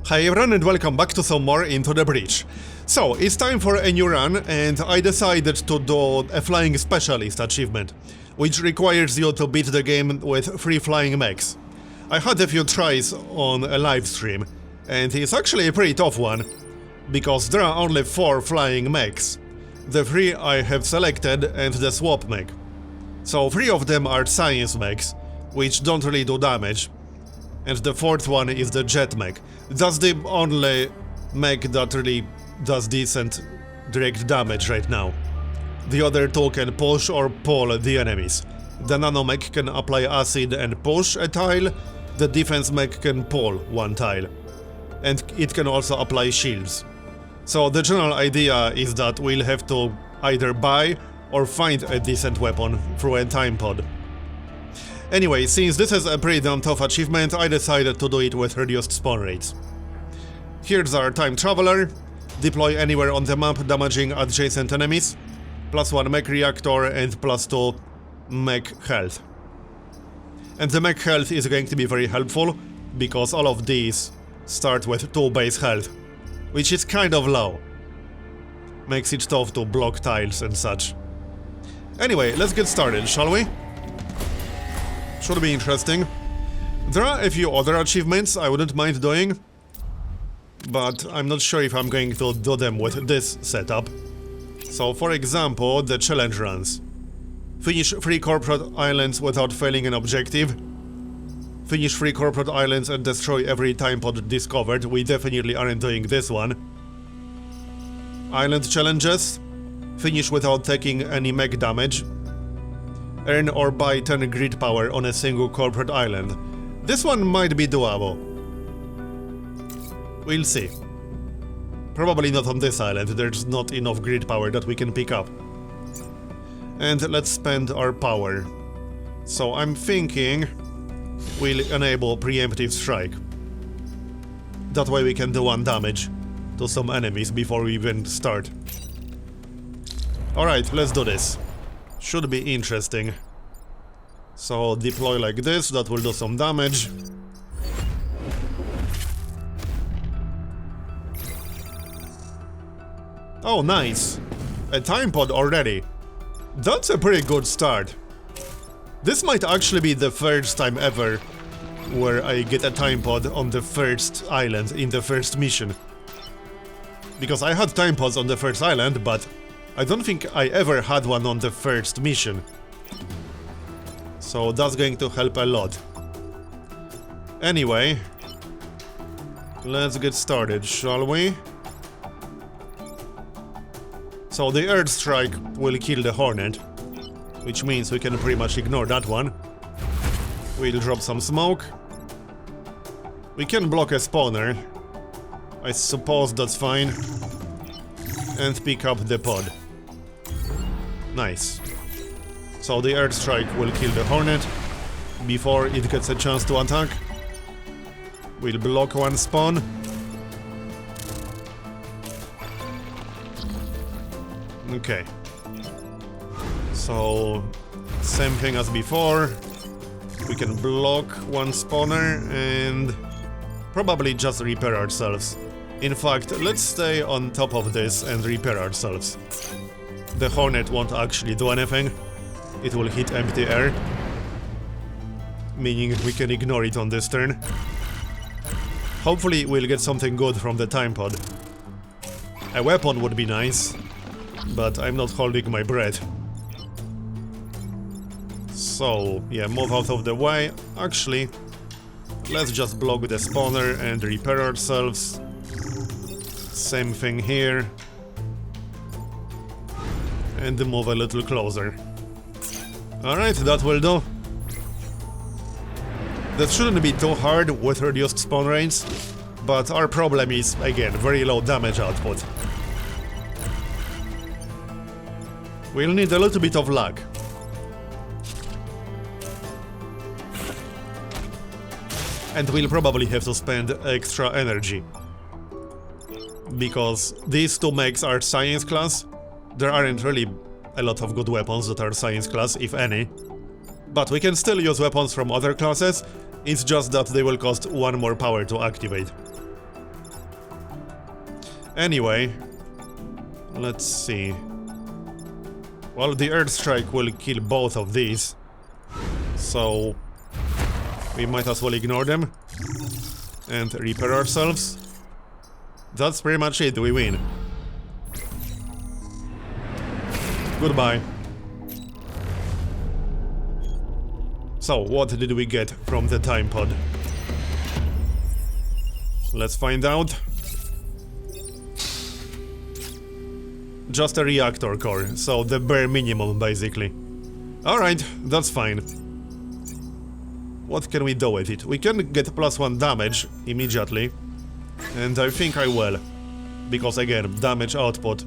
Hi everyone and welcome back to some more Into the Breach. So, it's time for a new run and I decided to do a Flying Specialist achievement, which requires you to beat the game with 3 flying mechs. I had a few tries on a live stream, and it's actually a pretty tough one, because there are only 4 flying mechs. The 3 I have selected and the swap mech. So 3 of them are science mechs, which don't really do damage. And the 4th one is the jet mech. That's the only mech that really does decent direct damage right now. The other 2 can push or pull the enemies. The nano mech can apply acid and push a tile, the defense mech can pull 1 tile. And it can also apply shields. So the general idea is that we'll have to either buy or find a decent weapon through a time pod. Anyway, since this is a pretty damn tough achievement, I decided to do it with reduced spawn rates. Here's our time traveler. Deploy anywhere on the map, damaging adjacent enemies. +1 mech reactor and +2 mech health. And the mech health is going to be very helpful, because all of these start with 2 base health, which is kind of low. Makes it tough to block tiles and such. Anyway, let's get started, shall we? Should be interesting. There are a few other achievements I wouldn't mind doing, but I'm not sure if I'm going to do them with this setup. So, for example, the challenge runs. Finish 3 corporate islands without failing an objective. Finish 3 corporate islands and destroy every time pod discovered. We definitely aren't doing this one. Island challenges. Finish without taking any mech damage. Earn or buy 10 grid power on a single corporate island. This one might be doable. We'll see. Probably not on this island, there's not enough grid power that we can pick up. And let's spend our power. So I'm thinking we'll enable preemptive strike. That way we can do 1 damage to some enemies before we even start. Alright, let's do this. Should be interesting. So deploy like this, that will do some damage. Oh, nice. A time pod already. That's a pretty good start. This might actually be the first time ever where I get a time pod on the first island in the first mission. Because I had time pods on the first island, but I don't think I ever had one on the first mission. So that's going to help a lot. Anyway, let's get started, shall we? So the Earth Strike will kill the Hornet, which means we can pretty much ignore that one. We'll drop some smoke. We can block a spawner. I suppose that's fine. And pick up the pod. Nice. So the Earth Strike will kill the Hornet before it gets a chance to attack. We'll block 1 spawn. Okay. So, same thing as before. We can block 1 spawner and probably just repair ourselves. In fact, let's stay on top of this and repair ourselves. The Hornet won't actually do anything. It will hit empty air, meaning we can ignore it on this turn. Hopefully we'll get something good from the time pod. A weapon would be nice, but I'm not holding my breath. So, yeah, move out of the way. Actually, let's just block the spawner and repair ourselves. Same thing here. And move a little closer. Alright, that will do. That shouldn't be too hard with reduced spawn rates, but our problem is, again, very low damage output. We'll need a little bit of luck. And we'll probably have to spend extra energy. Because these 2 mechs are science class, there aren't really a lot of good weapons that are science class, if any. But we can still use weapons from other classes, it's just that they will cost 1 more power to activate. Anyway, let's see. Well, the Earth Strike will kill both of these, so we might as well ignore them and repair ourselves. That's pretty much it, we win. Goodbye. So, what did we get from the time pod? Let's find out. Just a reactor core, so the bare minimum, basically. Alright, that's fine. What can we do with it? We can get +1 damage immediately. And I think I will. Because again, damage output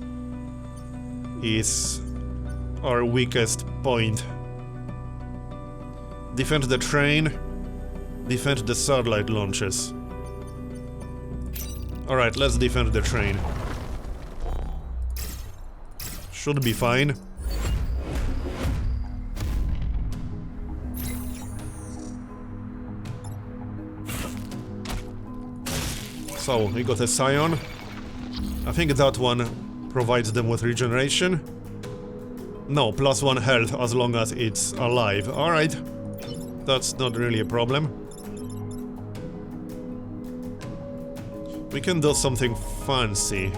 is our weakest point. Defend the train. Defend the satellite launches. Alright, let's defend the train. Should be fine. So, we got a Scion. I think that one provides them with regeneration. No, +1 health as long as it's alive. Alright. That's not really a problem. We can do something fancy.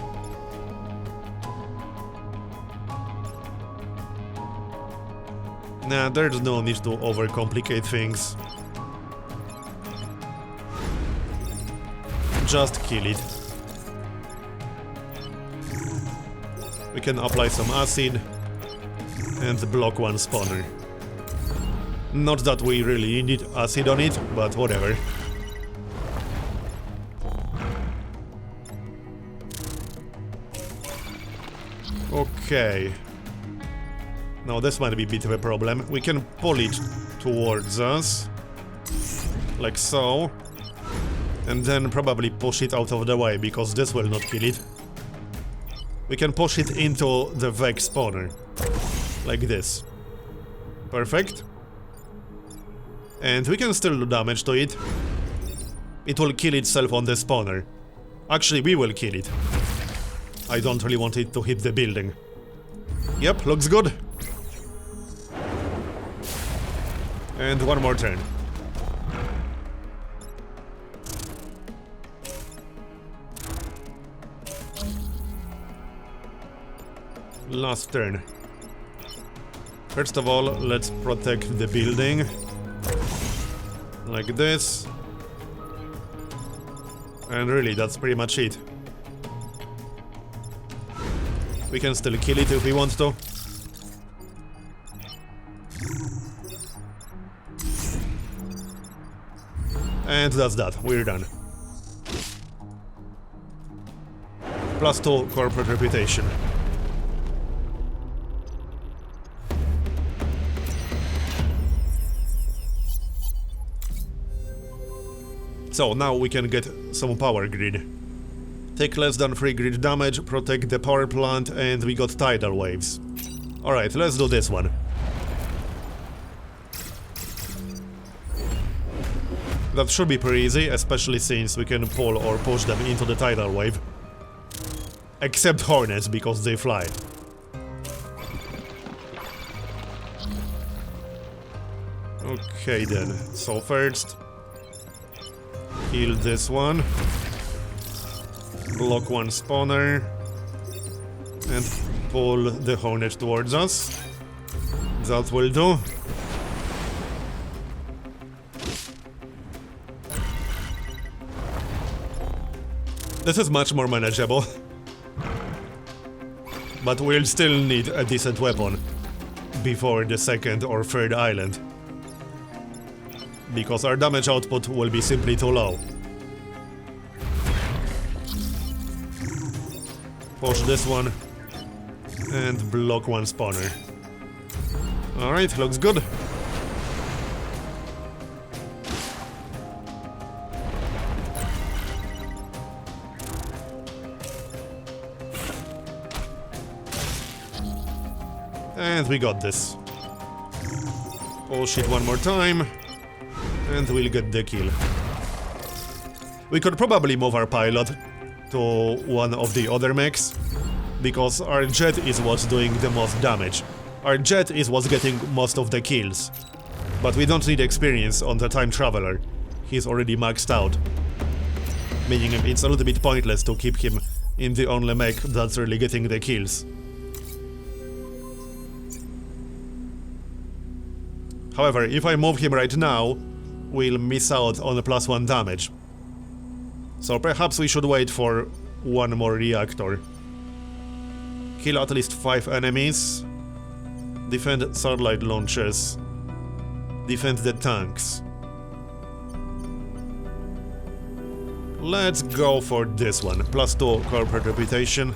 Nah, there's no need to overcomplicate things. Just kill it. We can apply some acid and block one spawner. Not that we really need acid on it, but whatever. Okay. Now this might be a bit of a problem. We can pull it towards us. Like so. And then probably push it out of the way, because this will not kill it. We can push it into the Vex spawner. Like this. Perfect. And we can still do damage to it. It will kill itself on the spawner. Actually, we will kill it. I don't really want it to hit the building. Yep, looks good. And one more turn. Last turn. First of all, let's protect the building. Like this. And really, that's pretty much it. We can still kill it if we want to. And that's that, we're done. +2 corporate reputation. So now we can get some power grid. Take less than 3 grid damage, protect the power plant, and we got tidal waves. Alright, let's do this one. That should be pretty easy, especially since we can pull or push them into the tidal wave. Except hornets, because they fly. Okay then, so first... heal this one. Block one spawner. And pull the hornet towards us. That will do. This is much more manageable. But we'll still need a decent weapon before the second or third island. Because our damage output will be simply too low. Push this one. And block one spawner. Alright, looks good. And we got this. Push it one more time. And we'll get the kill. We could probably move our pilot to one of the other mechs, because our jet is what's doing the most damage. Our jet is what's getting most of the kills. But we don't need experience on the time traveler. He's already maxed out. Meaning it's a little bit pointless to keep him in the only mech that's really getting the kills. However, if I move him right now, we'll miss out on a +1 damage. So perhaps we should wait for one more reactor. Kill at least 5 enemies. Defend satellite launchers. Defend the tanks. Let's go for this one. +2 corporate reputation.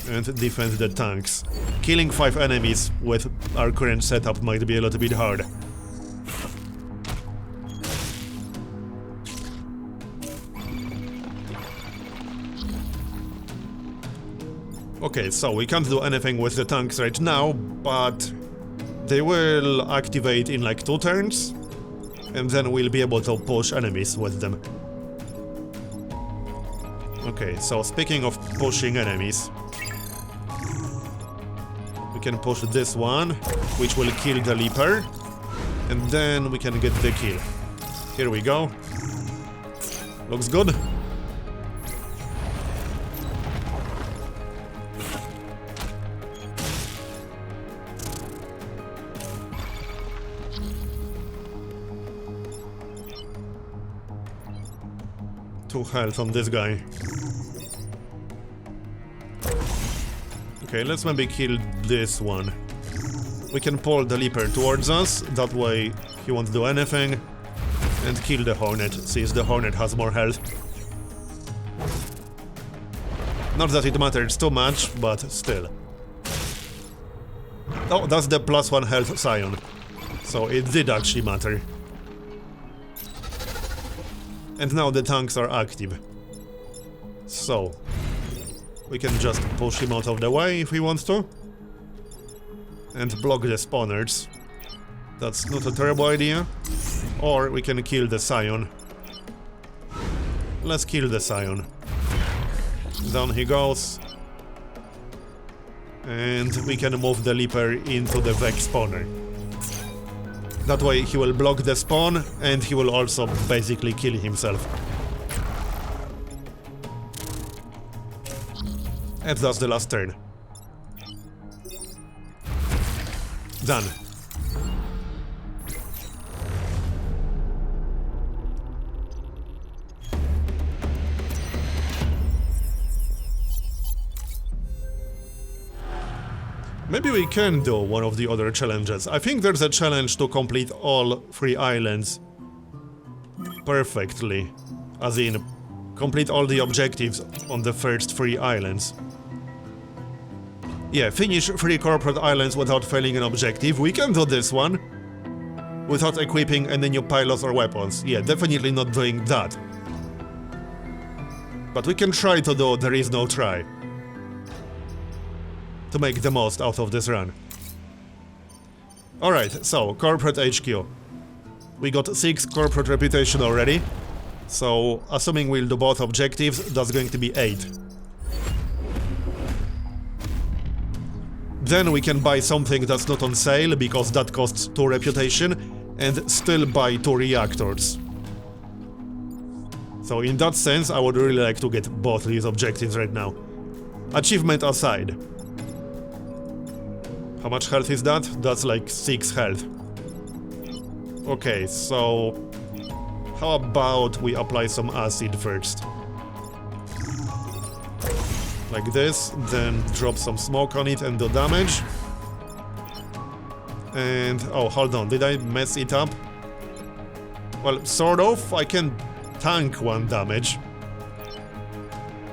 And defend the tanks. Killing 5 enemies with our current setup might be a little bit hard. Okay, so we can't do anything with the tanks right now, but they will activate in like 2 turns, and then we'll be able to push enemies with them. Okay, so speaking of pushing enemies, we can push this one, which will kill the Leaper, and then we can get the kill. Here we go. Looks good. Health on this guy. Okay, let's maybe kill this one. We can pull the Leaper towards us, that way he won't do anything, and kill the Hornet, since the Hornet has more health. Not that it matters too much, but still. Oh, that's the +1 health Scion. So it did actually matter. And now the tanks are active. So, we can just push him out of the way if we want to. And block the spawners. That's not a terrible idea. Or we can kill the Scion. Let's kill the Scion. Down he goes. And we can move the Leaper into the Vex spawner. That way he will block the spawn, and he will also basically kill himself. And that's the last turn. Done. Maybe we can do one of the other challenges. I think there's a challenge to complete all 3 islands perfectly. As in, complete all the objectives on the first 3 islands. Yeah, finish 3 corporate islands without failing an objective. We can do this one. Without equipping any new pilots or weapons. Yeah, definitely not doing that. But we can try to do There Is No Try. To make the most out of this run. Alright, so, corporate HQ. We got 6 corporate reputation already. So, assuming we'll do both objectives, that's going to be 8. Then we can buy something that's not on sale, because that costs 2 reputation, and still buy 2 reactors. So in that sense, I would really like to get both these objectives right now. Achievement aside. How much health is that? That's like 6 health. Okay, so... how about we apply some acid first? Like this, then drop some smoke on it and do damage. And... oh, hold on, did I mess it up? Well, sort of, I can tank 1 damage.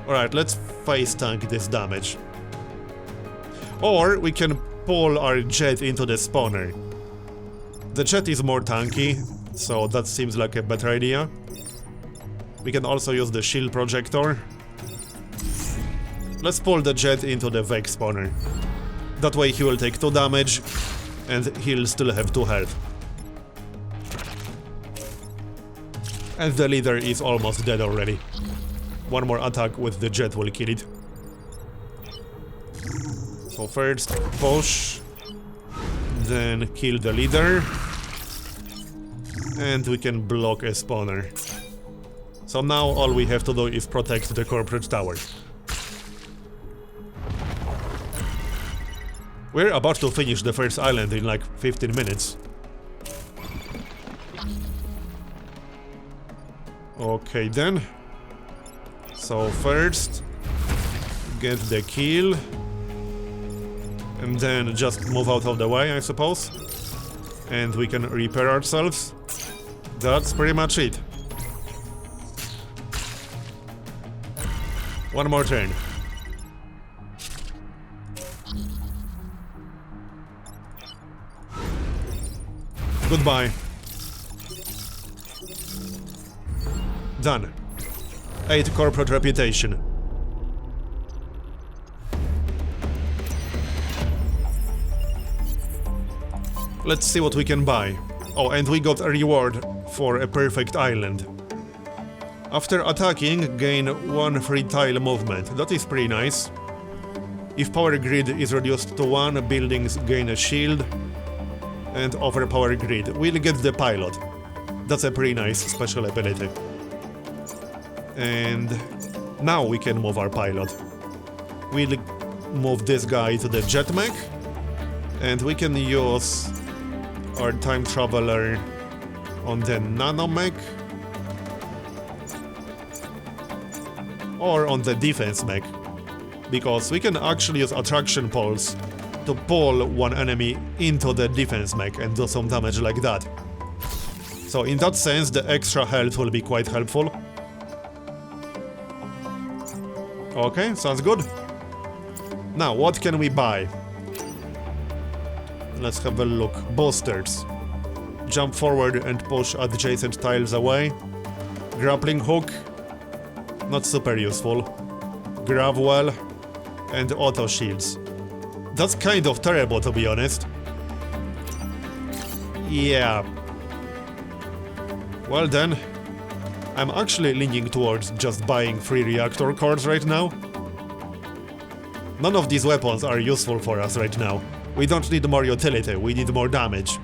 Alright, let's face tank this damage. Or we can pull our jet into the spawner. The jet is more tanky, so that seems like a better idea. We can also use the shield projector. Let's pull the jet into the Vex spawner. That way he will take 2 damage, and he'll still have 2 health. And the leader is almost dead already. One more attack with the jet will kill it. So first push, then kill the leader, and we can block a spawner. So now all we have to do is protect the corporate tower. We're about to finish the first island in like 15 minutes. Okay then. So first, get the kill. And then just move out of the way, I suppose. And we can repair ourselves. That's pretty much it. One more turn. Goodbye. Done. 8 corporate reputation. Let's see what we can buy. Oh, and we got a reward for a perfect island. After attacking, gain 1 free tile movement. That is pretty nice. If power grid is reduced to 1, buildings gain a shield. And over power grid, we'll get the pilot. That's a pretty nice special ability. And now we can move our pilot. We'll move this guy to the jet mech. And we can use our time traveler on the nanomech or on the defense mech, because we can actually use attraction poles to pull one enemy into the defense mech and do some damage like that. So in that sense, the extra health will be quite helpful. Okay, sounds good. Now, what can we buy? Let's have a look. Boosters. Jump forward and push adjacent tiles away. Grappling hook. Not super useful. Grab well. And auto shields. That's kind of terrible, to be honest. Yeah. Well then, I'm actually leaning towards just buying 3 reactor cores right now. None of these weapons are useful for us right now. We don't need more utility, we need more damage.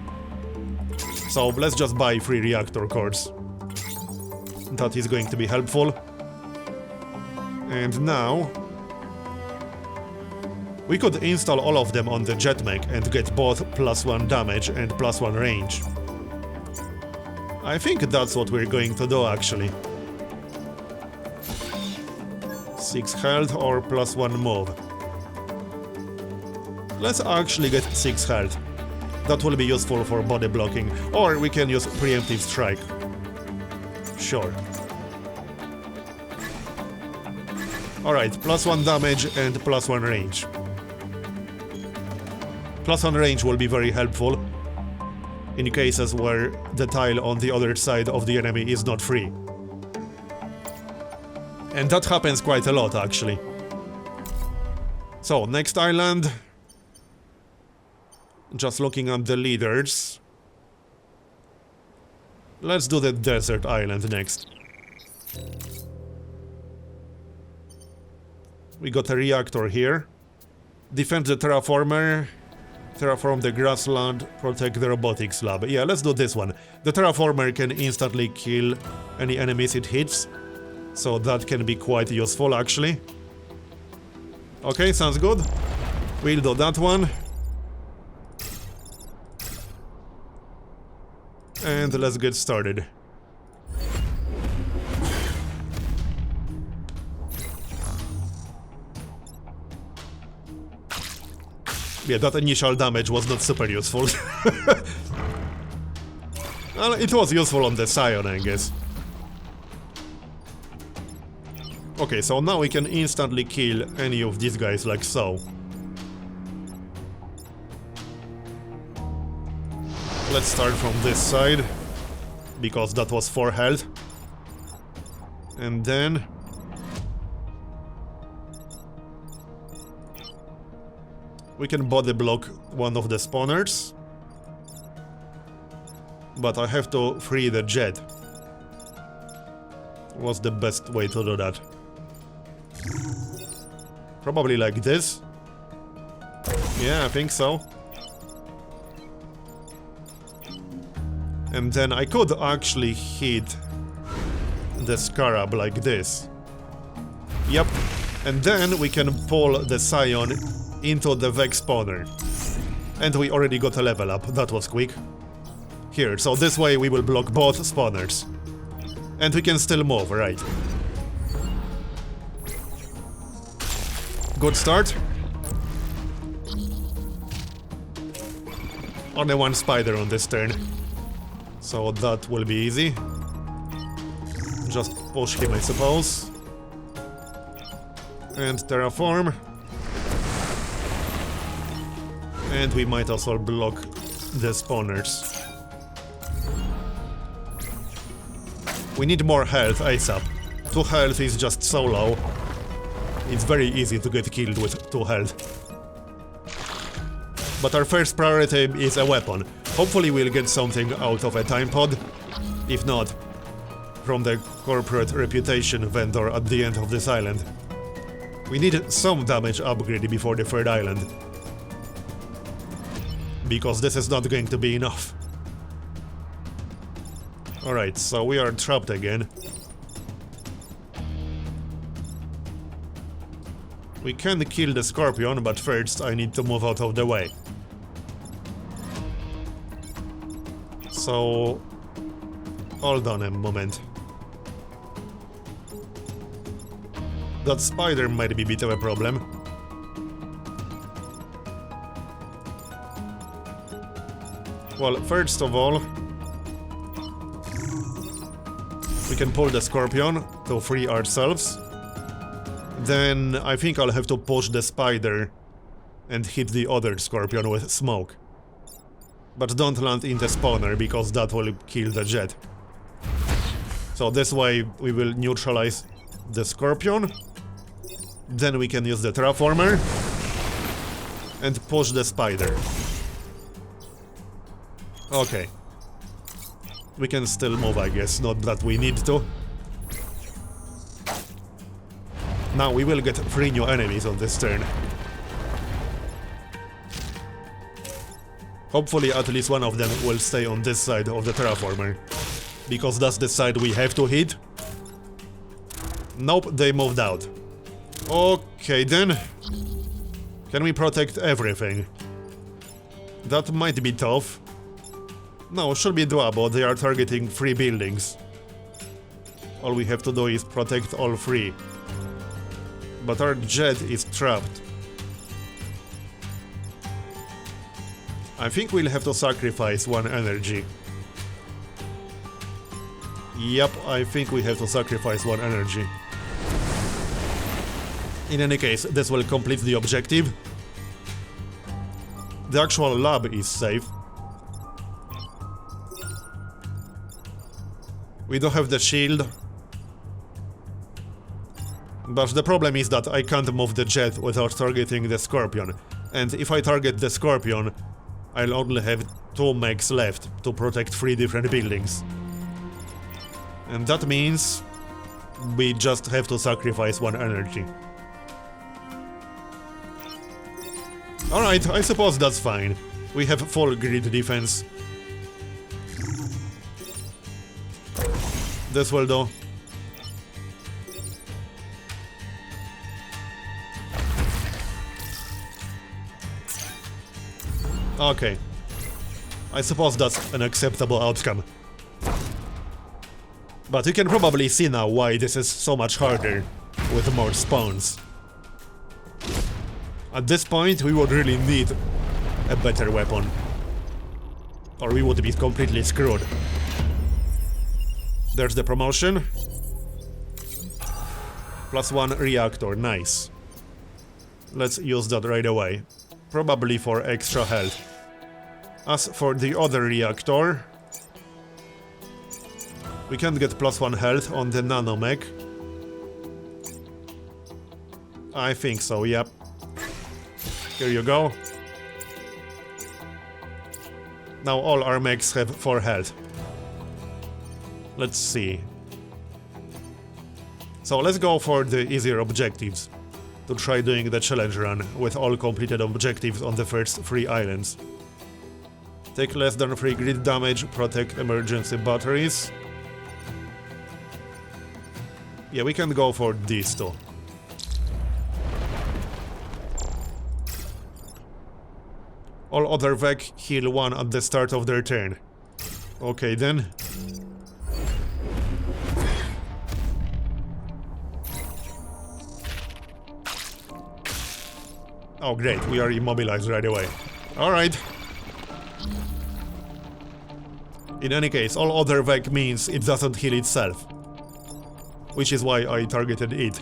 So let's just buy 3 reactor cores. That is going to be helpful. And now we could install all of them on the jet mech and get both +1 damage and +1 range. I think that's what we're going to do actually. 6 health or +1 move. Let's actually get 6 health. That will be useful for body blocking, or we can use preemptive strike. Sure. Alright, +1 damage and +1 range. +1 range will be very helpful in cases where the tile on the other side of the enemy is not free. And that happens quite a lot actually. So, next island. Just looking at the leaders. Let's do the desert island next. We got a reactor here. Defend the terraformer. Terraform the grassland. Protect the robotics lab. Yeah, let's do this one. The terraformer can instantly kill any enemies it hits. So that can be quite useful actually. Okay, sounds good. We'll do that one. And let's get started. Yeah, that initial damage was not super useful. Well, it was useful on the Scion, I guess. Okay, so now we can instantly kill any of these guys like so. Let's start from this side, because that was 4 health. And then we can body block one of the spawners. But I have to free the jet. What's the best way to do that? Probably like this. Yeah, I think so. And then I could actually hit the Scarab like this. Yep. And then we can pull the Scion into the Vex spawner. And we already got a level up, that was quick. Here, so this way we will block both spawners. And we can still move, right? Good start. Only one spider on this turn. So that will be easy. Just push him, I suppose. And terraform. And we might also block the spawners. We need more health ASAP. 2 health is just so low. It's very easy to get killed with 2 health. But our first priority is a weapon. Hopefully we'll get something out of a time pod. If not, from the corporate reputation vendor at the end of this island. We need some damage upgrade before the third island. Because this is not going to be enough. Alright, so we are trapped again. We can kill the Scorpion, but first I need to move out of the way. So... hold on a moment. That spider might be a bit of a problem. Well, first of all, we can pull the Scorpion to free ourselves. Then I think I'll have to push the spider and hit the other Scorpion with smoke. But don't land in the spawner, because that will kill the jet. So this way we will neutralize the Scorpion. Then we can use the terraformer and push the spider. Okay. We can still move, I guess, not that we need to. Now we will get 3 new enemies on this turn. Hopefully at least one of them will stay on this side of the terraformer. Because that's the side we have to hit. Nope, they moved out. Okay then. Can we protect everything? That might be tough. No, should be doable, they are targeting 3 buildings. All we have to do is protect all 3. But our jet is trapped. I think we'll have to sacrifice 1 energy. Yep, I think we have to sacrifice 1 energy. In any case, this will complete the objective. The actual lab is safe. We don't have the shield. But the problem is that I can't move the jet without targeting the Scorpion. And if I target the Scorpion, I'll only have 2 mechs left to protect 3 different buildings. And that means we just have to sacrifice 1 energy. Alright, I suppose that's fine. We have full grid defense. This will do. Okay. I suppose that's an acceptable outcome. But you can probably see now why this is so much harder with more spawns. At this point, we would really need a better weapon. Or we would be completely screwed. There's the promotion. +1 reactor, nice. Let's use that right away. Probably for extra health. As for the other reactor, we can get +1 health on the nanomech. I think so, yep. Here you go. Now all our mechs have 4 health. Let's see. So let's go for the easier objectives. to try doing the challenge run with all completed objectives on the first 3 islands. Take less than 3 grid damage, protect emergency batteries. Yeah, we can go for these two. All other Vec heal 1 at the start of their turn. Okay then. Oh great, we are immobilized right away. Alright. In any case, all other Vec means it doesn't heal itself. Which is why I targeted it.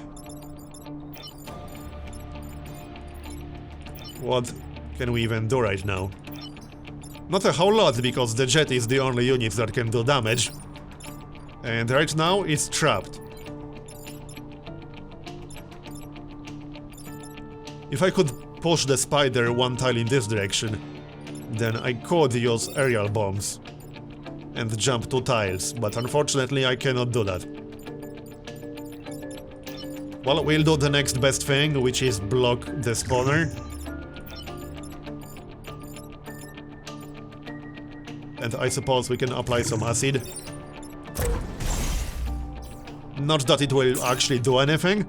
What can we even do right now? Not a whole lot, because the jet is the only unit that can do damage. And right now it's trapped. If I could push the spider 1 tile in this direction, then I could use aerial bombs and jump 2 tiles, but unfortunately I cannot do that. Well, we'll do the next best thing, which is block the spawner. And I suppose we can apply some acid. Not that it will actually do anything.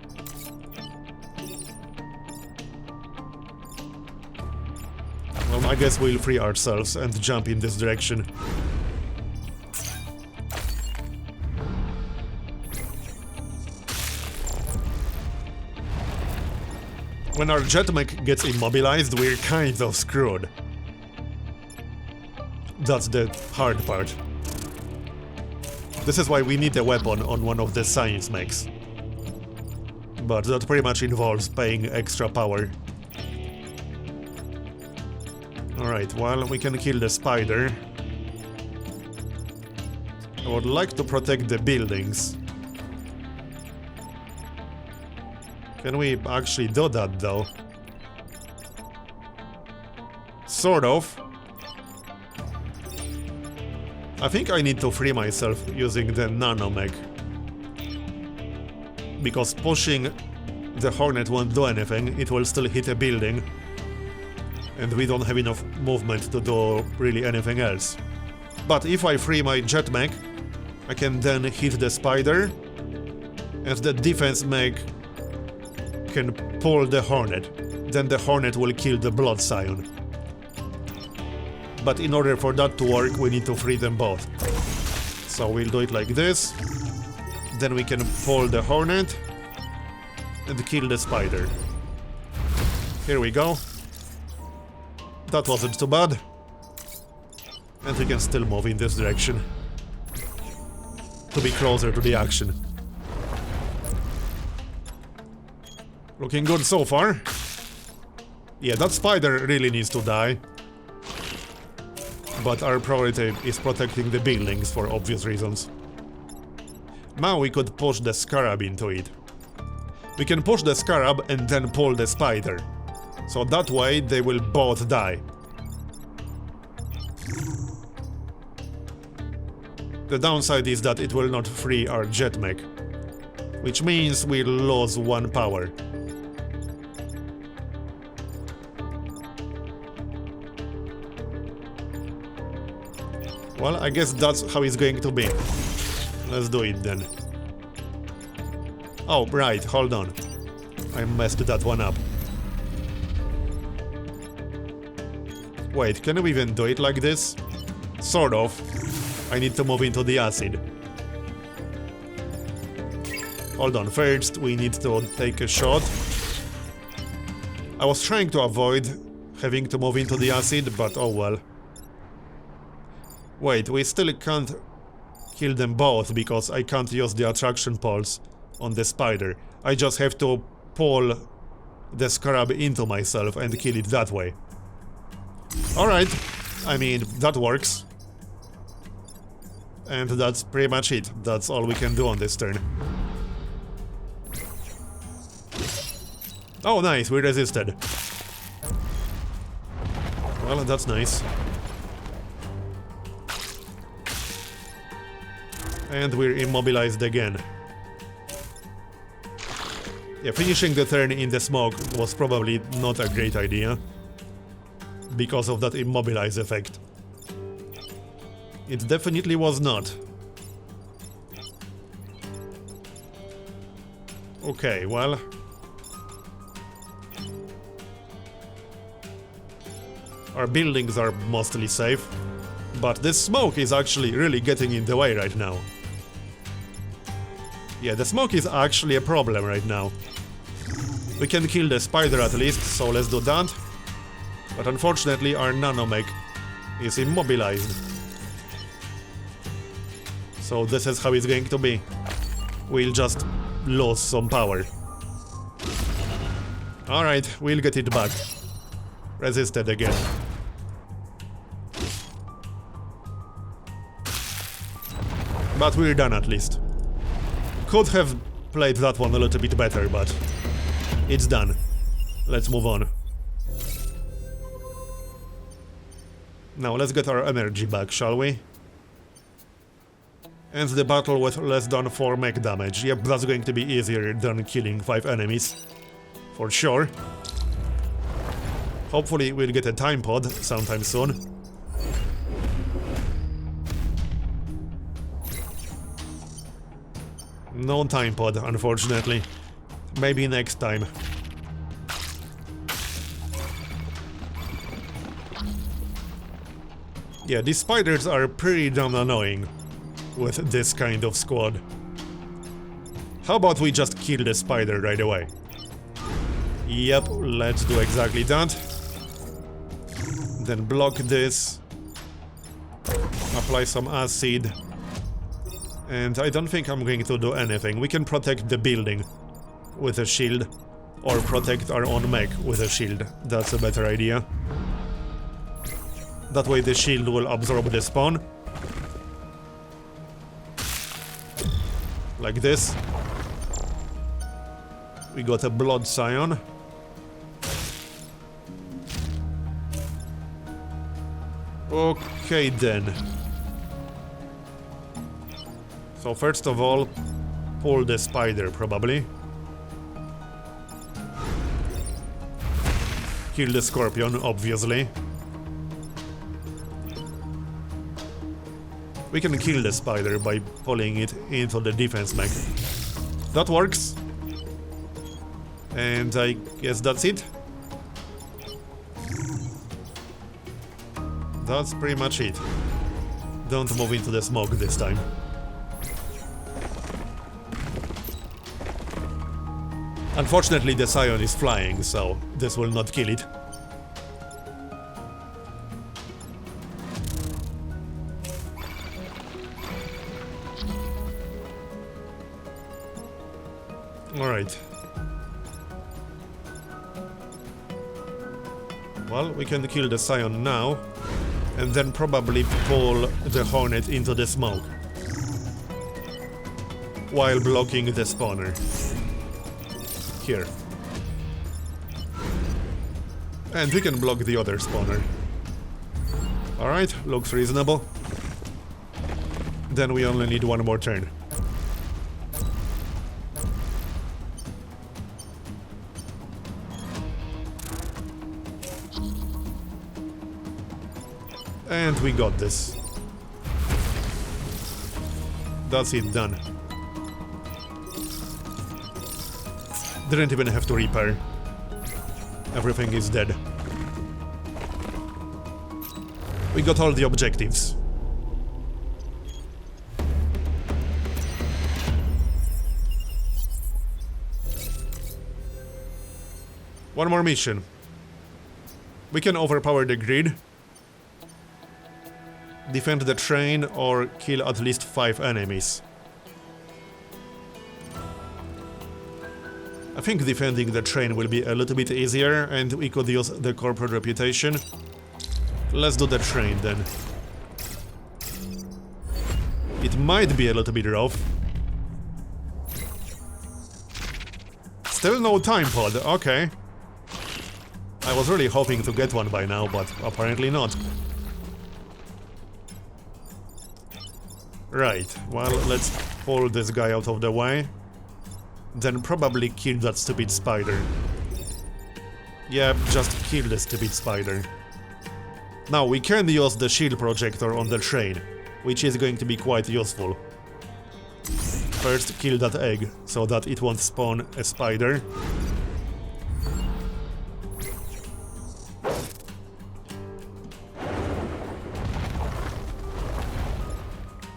Well, I guess we'll free ourselves and jump in this direction. When our jetmech gets immobilized, we're kind of screwed. That's the hard part. This is why we need a weapon on one of the science mechs. But that pretty much involves paying extra power. Alright, well, we can kill the spider. I would like to protect the buildings. Can we actually do that, though? Sort of. I think I need to free myself using the nanomech. Because pushing the Hornet won't do anything, it will still hit a building. And we don't have enough movement to do really anything else. But if I free my jetmech, I can then hit the spider, and the defense mech can pull the Hornet. Then the Hornet will kill the Blood Scion. But in order for that to work, we need to free them both. So we'll do it like this. Then we can pull the Hornet and kill the spider. Here we go. That wasn't too bad. And we can still move in this direction to be closer to the action. Looking good so far. Yeah, that spider really needs to die. But our priority is protecting the buildings for obvious reasons. Now we could push the scarab into it. We can push the scarab and then pull the spider. So that way they will both die. The downside is that it will not free our jetmech, which means we'll lose 1 power. Well, I guess that's how it's going to be. Let's do it then. Oh, right, hold on. I messed that one up. Wait, can we even do it like this? Sort of. I need to move into the acid. Hold on, first we need to take a shot. I was trying to avoid having to move into the acid, but oh well. Wait, we still can't kill them both because I can't use the attraction pulse on the spider. I just have to pull the scarab into myself and kill it that way. Alright, I mean, that works. And that's pretty much it. That's all we can do on this turn. Oh, nice, we resisted. Well, that's nice. And we're immobilized again. Yeah, finishing the turn in the smoke was probably not a great idea because of that immobilize effect. It definitely was not. Okay, well... our buildings are mostly safe, but this smoke is actually really getting in the way right now. Yeah, the smoke is actually a problem right now. We can kill the spider at least, so let's do that. But unfortunately our nanomech is immobilized. So this is how it's going to be. We'll just lose some power. Alright, we'll get it back. Resisted again. But we're done at least. Could have played that one a little bit better, but it's done. Let's move on. Now let's get our energy back, shall we? End the battle with less than 4 mech damage. Yep, that's going to be easier than killing 5 enemies. For sure. Hopefully we'll get a time pod sometime soon. No time pod, unfortunately. Maybe next time. Yeah, these spiders are pretty damn annoying with this kind of squad. How about we just kill the spider right away? Yep, let's do exactly that. Then block this. Apply some acid. And I don't think I'm going to do anything. We can protect the building with a shield. Or protect our own mech with a shield. That's a better idea. That way the shield will absorb the spawn. Like this. We got a blood scion. Okay then. So first of all, pull the spider probably. Kill the scorpion, obviously. We can kill the spider by pulling it into the defense mech. That works. And I guess that's it. That's pretty much it. Don't move into the smoke this time. Unfortunately, the Scion is flying, so this will not kill it. Alright. Well, we can kill the Scion now, and then probably pull the Hornet into the smoke, while blocking the spawner. Here. And we can block the other spawner. Alright, looks reasonable. Then we only need one more turn. And we got this. That's it, done. Didn't even have to repair. Everything is dead. We got all the objectives. One more mission. We can overpower the grid, defend the train, or kill at least 5 enemies. I think defending the train will be a little bit easier, and we could use the corporate reputation. Let's do the train then. It might be a little bit rough. Still no time pod, okay. I was really hoping to get one by now, but apparently not. Right, well, let's pull this guy out of the way. then probably kill that stupid spider. Yeah, just kill the stupid spider. Now we can use the shield projector on the train, which is going to be quite useful. First kill that egg, so that it won't spawn a spider.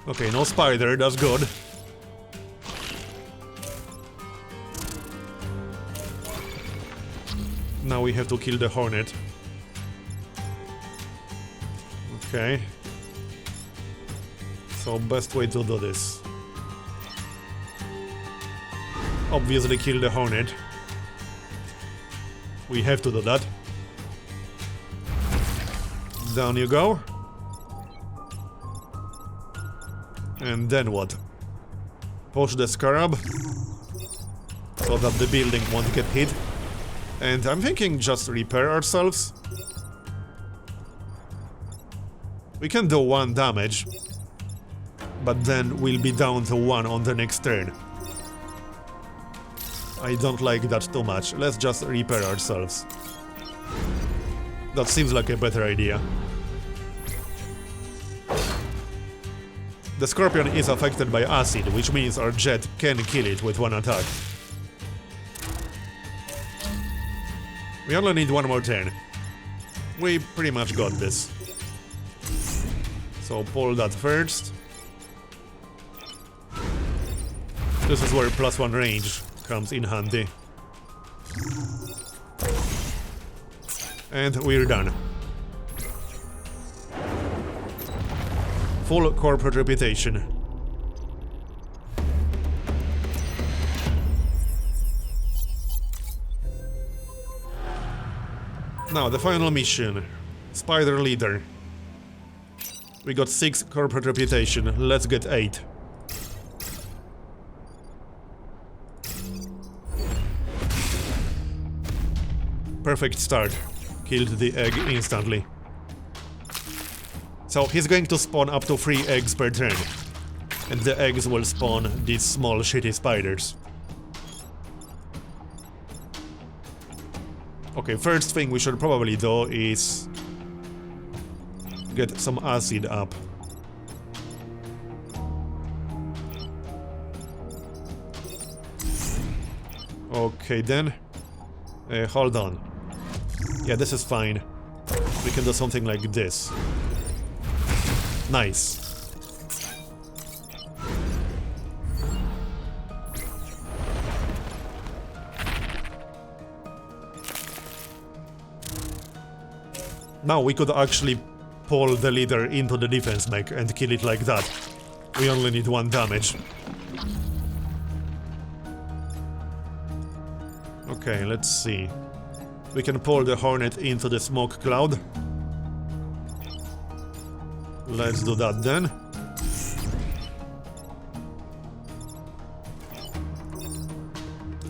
Okay, no spider, that's good. Now we have to kill the hornet. Okay. So, best way to do this. Obviously kill the hornet. We have to do that. Down you go. And then what? Push the scarab so that the building won't get hit. And I'm thinking just repair ourselves. We can do 1 damage, but then we'll be down to 1 on the next turn. I don't like that too much. Let's just repair ourselves. That seems like a better idea. The scorpion is affected by acid, which means our jet can kill it with 1 attack. We only need 1 more turn. We pretty much got this. So pull that first. This is where +1 range comes in handy. And we're done. Full corporate reputation. Now, the final mission. Spider Leader. We got 6 corporate reputation, let's get 8. Perfect start. Killed the egg instantly. So he's going to spawn up to 3 eggs per turn. And the eggs will spawn these small shitty spiders. Okay, first thing we should probably do is get some acid up. Okay then. Hold on. Yeah, this is fine. We can do something like this. Nice. Now we could actually pull the leader into the defense mech and kill it like that. We only need 1 damage. Okay, let's see. We can pull the hornet into the smoke cloud. Let's do that then.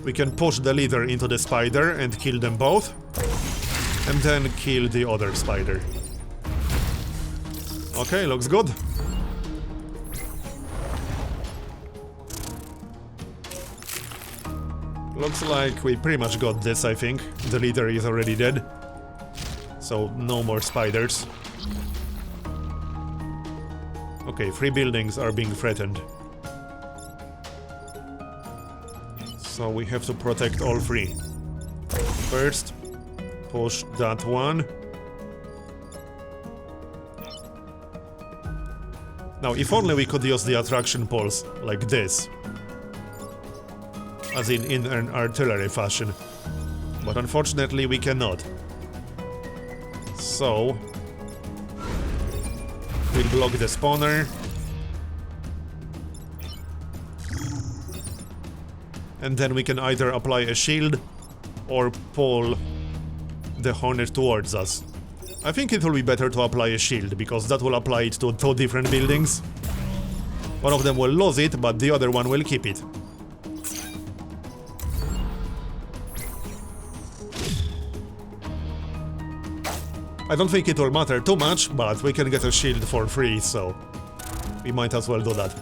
We can push the leader into the spider and kill them both. And then kill the other spider. Okay, looks good. Looks like we pretty much got this, I think. The leader is already dead. So, no more spiders. Okay, 3 buildings are being threatened. So we have to protect all 3. First, push that one. Now, if only we could use the attraction pulse like this. As in an artillery fashion. But unfortunately we cannot. So we'll block the spawner. And then we can either apply a shield or pull the hornet towards us. I think it will be better to apply a shield, because that will apply it to 2 different buildings. One of them will lose it, but the other one will keep it. I don't think it will matter too much, but we can get a shield for free, so we might as well do that.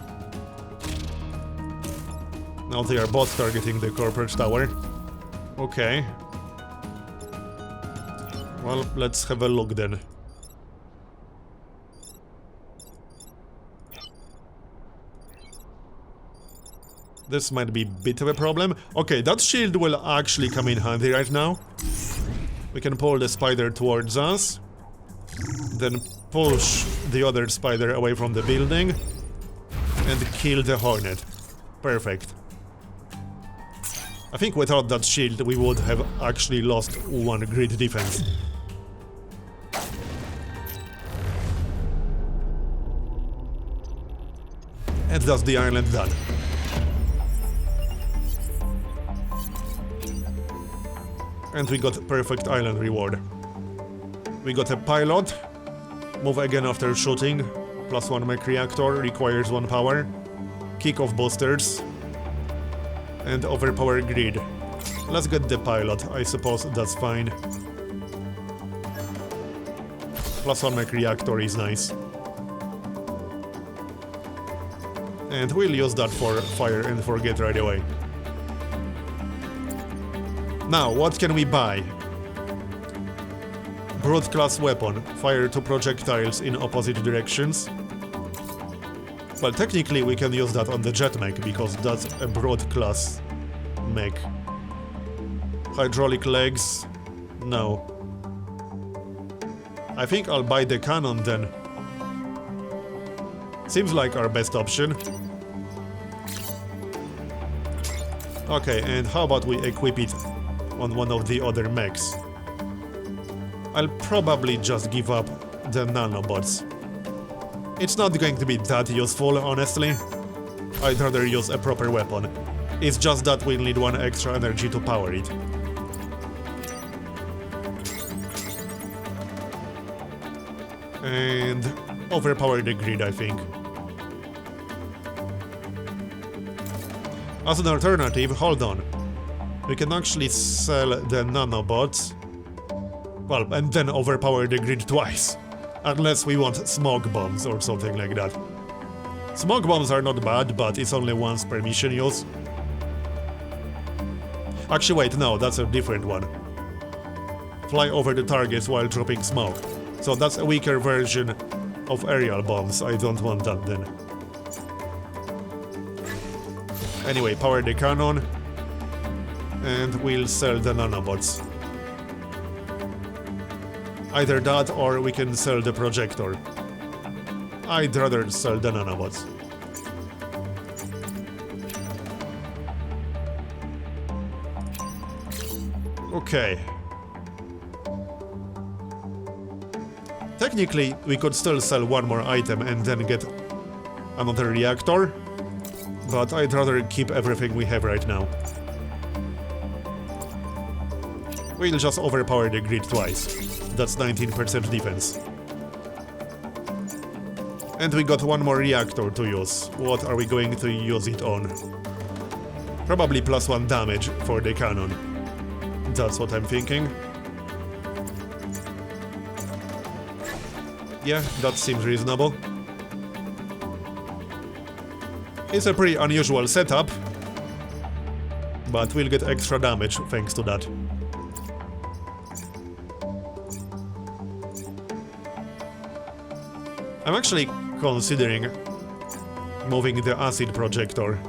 Now they are both targeting the corporate tower. Okay. Well, let's have a look then. This might be a bit of a problem. Okay, that shield will actually come in handy right now. We can pull the spider towards us. Then push the other spider away from the building. And kill the hornet. Perfect. I think without that shield we would have actually lost one grid defense. And that's the island done. And we got perfect island reward. We got a pilot. Move again after shooting. +1 mech reactor, requires 1 power. Kick-off boosters. And overpower grid. Let's get the pilot, I suppose that's fine. +1 mech reactor is nice. And we'll use that for fire and forget right away. Now, what can we buy? Broad class weapon. Fire 2 projectiles in opposite directions. Well, technically we can use that on the jet mech, because that's a broad class mech. Hydraulic legs. No. I think I'll buy the cannon then. Seems like our best option. Okay, and how about we equip it on one of the other mechs? I'll probably just give up the nanobots. It's not going to be that useful, honestly. I'd rather use a proper weapon. It's just that we'll need 1 extra energy to power it. And overpower the grid, I think. As an alternative, hold on. We can actually sell the nanobots. Well, and then overpower the grid twice. Unless we want smoke bombs or something like that. Smoke bombs are not bad, but it's only once per mission use. Actually, wait, no, that's a different one. Fly over the targets while dropping smoke. So that's a weaker version of aerial bombs. I don't want that then. Anyway, power the cannon. And we'll sell the nanobots. Either that or we can sell the projector. I'd rather sell the nanobots. Okay. Technically, we could still sell 1 more item and then get another reactor, but I'd rather keep everything we have right now. We'll just overpower the grid twice. That's 19% defense. And we got 1 more reactor to use. What are we going to use it on? Probably +1 damage for the cannon. That's what I'm thinking. Yeah, that seems reasonable. It's a pretty unusual setup, but we'll get extra damage thanks to that. I'm actually considering moving the acid projector.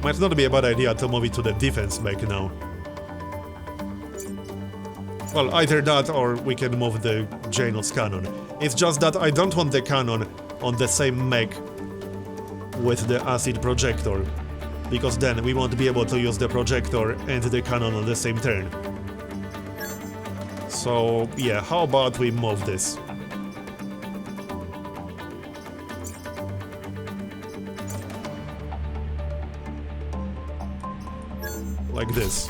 Might not be a bad idea to move it to the defense mech now. Well, either that or we can move the Janus cannon. It's just that I don't want the cannon on the same mech with the acid projector, because then we won't be able to use the projector and the cannon on the same turn. So, yeah, how about we move this? Like this.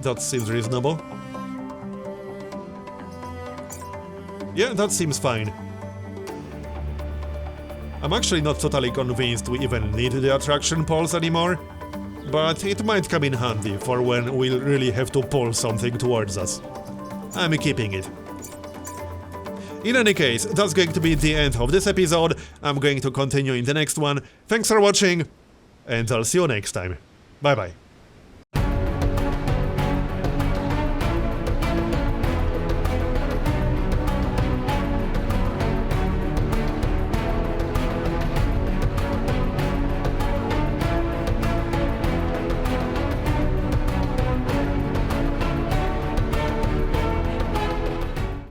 That seems reasonable. Yeah, that seems fine. I'm actually not totally convinced we even need the attraction poles anymore, but it might come in handy for when we'll really have to pull something towards us. I'm keeping it. In any case, that's going to be the end of this episode. I'm going to continue in the next one. Thanks for watching, and I'll see you next time. Bye bye.